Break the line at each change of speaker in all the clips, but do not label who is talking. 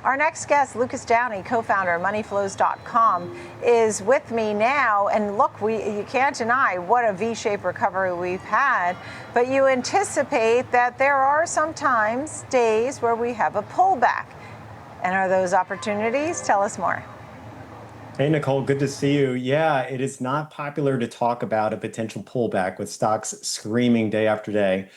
Our next guest, Lucas Downey, co-founder of moneyflows.com, is with me now. And look, you can't deny what a V-shaped recovery we've had, but you anticipate that there are sometimes days where we have a pullback. And are those opportunities? Tell us more.
Hey, Nicole, good to see you. Yeah, it is not popular to talk about a potential pullback with stocks screaming day after day.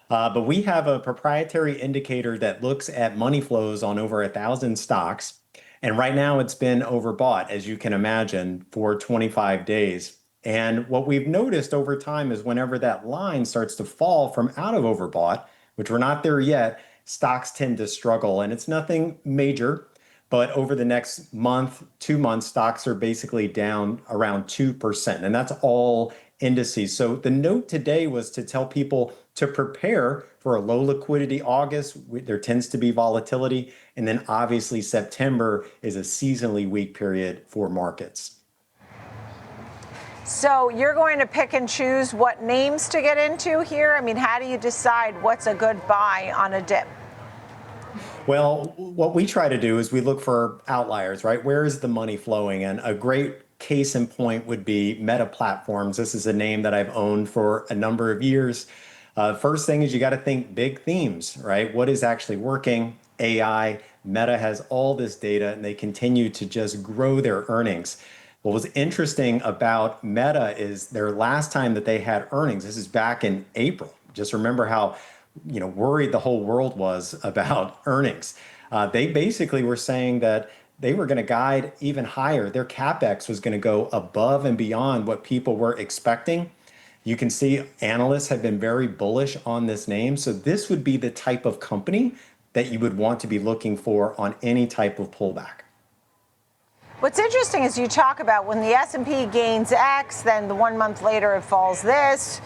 But we have a proprietary indicator that looks at money flows on over 1,000 stocks. And right now it's been overbought, as you can imagine, for 25 days. And what we've noticed over time is whenever that line starts to fall from out of overbought, which we're not there yet, stocks tend to struggle. And it's nothing major, but over the next month, 2 months, stocks are basically down around 2%. And that's all indices. So the note today was to tell people to prepare for a low liquidity August. There tends to be volatility. And then obviously September is a seasonally weak period for markets.
So you're going to pick and choose what names to get into here? I mean, how do you decide what's a good buy on a dip?
Well, what we try to do is we look for outliers, right? Where is the money flowing? And a great case in point would be Meta Platforms. This is a name that I've owned for a number of years. First thing is you got to think big themes, right? What is actually working? AI, Meta has all this data and they continue to just grow their earnings. What was interesting about Meta is their last time that they had earnings, this is back in April. Just remember how worried the whole world was about earnings. They basically were saying that they were going to guide even higher. Their CapEx was going to go above and beyond what people were expecting. You can see analysts have been very bullish on this name. So this would be the type of company that you would want to be looking for on any type of pullback.
What's interesting is you talk about when the S&P gains X, then the 1 month later it falls this,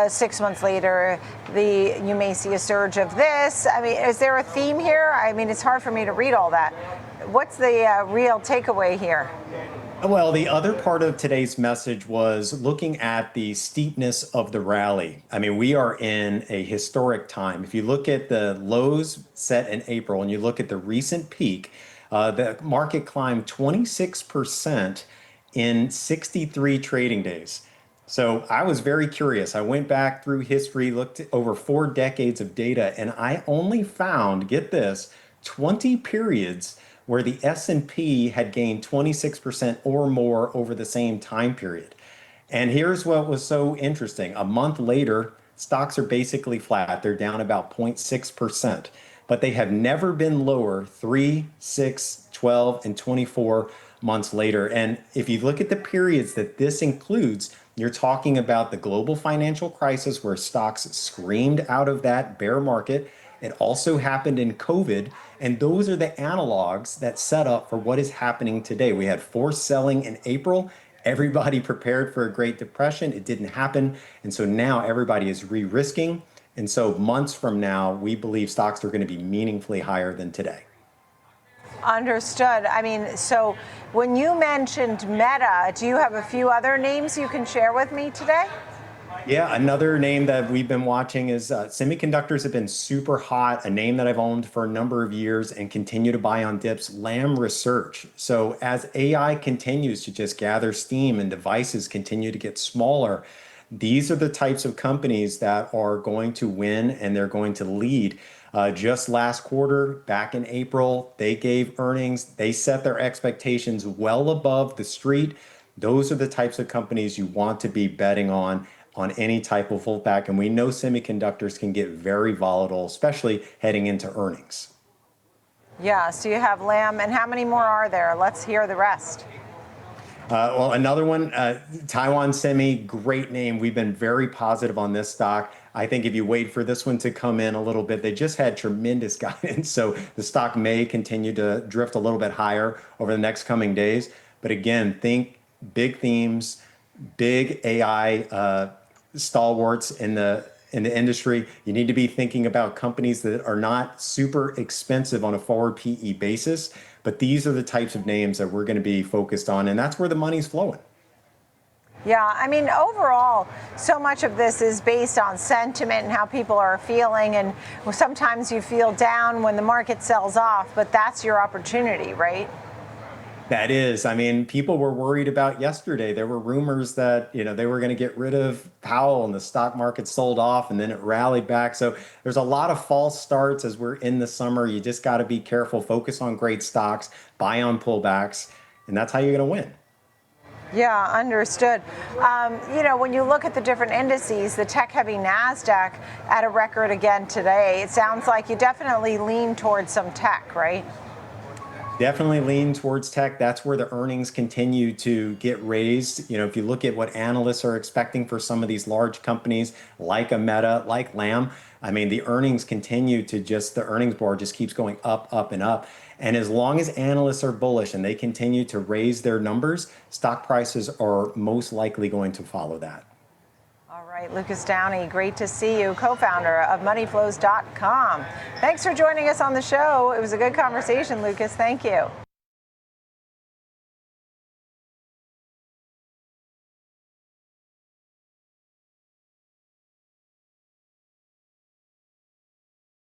6 months later you may see a surge of this. I mean, is there a theme here? I mean, it's hard for me to read all that. What's the real takeaway here?
Well, the other part of today's message was looking at the steepness of the rally. I mean, we are in a historic time. If you look at the lows set in April and you look at the recent peak, the market climbed 26% in 63 trading days. So I was very curious. I went back through history, looked at over 4 decades of data, and I only found, get this, 20 periods where the S&P had gained 26% or more over the same time period. And here's what was so interesting. A month later, stocks are basically flat. They're down about 0.6%. But they have never been lower 3, 6, 12, and 24 months later. And if you look at the periods that this includes, you're talking about the global financial crisis where stocks screamed out of that bear market. It also happened in COVID. And those are the analogs that set up for what is happening today. We had forced selling in April. Everybody prepared for a Great Depression. It didn't happen. And so now everybody is re-risking. And so months from now, we believe stocks are going to be meaningfully higher than today.
Understood. I mean, so when you mentioned Meta, do you have a few other names you can share with me today?
Yeah, another name that we've been watching is semiconductors have been super hot, a name that I've owned for a number of years and continue to buy on dips, Lam Research. So as AI continues to just gather steam and devices continue to get smaller, these are the types of companies that are going to win and they're going to lead. Just last quarter, back in April, they gave earnings. They set their expectations well above the street. Those are the types of companies you want to be betting on any type of pullback. And we know semiconductors can get very volatile, especially heading into earnings.
Yeah, so you have Lam, and how many more are there? Let's hear the rest.
Well, another one, Taiwan Semi, great name. We've been very positive on this stock. I think if you wait for this one to come in a little bit, they just had tremendous guidance. So the stock may continue to drift a little bit higher over the next coming days. But again, think big themes, big AI stalwarts in the industry. You need to be thinking about companies that are not super expensive on a forward PE basis, but these are the types of names that we're going to be focused on, and that's where the money's flowing.
Yeah, I mean, overall, so much of this is based on sentiment and how people are feeling. And sometimes you feel down when the market sells off, but that's your opportunity, right?
That is, I mean, people were worried about yesterday. There were rumors that, they were going to get rid of Powell and the stock market sold off and then it rallied back. So there's a lot of false starts as we're in the summer. You just got to be careful, focus on great stocks, buy on pullbacks, and that's how you're going to win.
Yeah, understood. When you look at the different indices, the tech-heavy NASDAQ at a record again today, it sounds like you definitely lean towards some tech, right?
Definitely lean towards tech. That's where the earnings continue to get raised. If you look at what analysts are expecting for some of these large companies like a Meta, like Lam, I mean, the earnings continue to the earnings bar just keeps going up, up, and up. And as long as analysts are bullish and they continue to raise their numbers, stock prices are most likely going to follow that.
All right, Lucas Downey, great to see you, co-founder of moneyflows.com. Thanks for joining us on the show. It was a good conversation, Lucas. Thank you.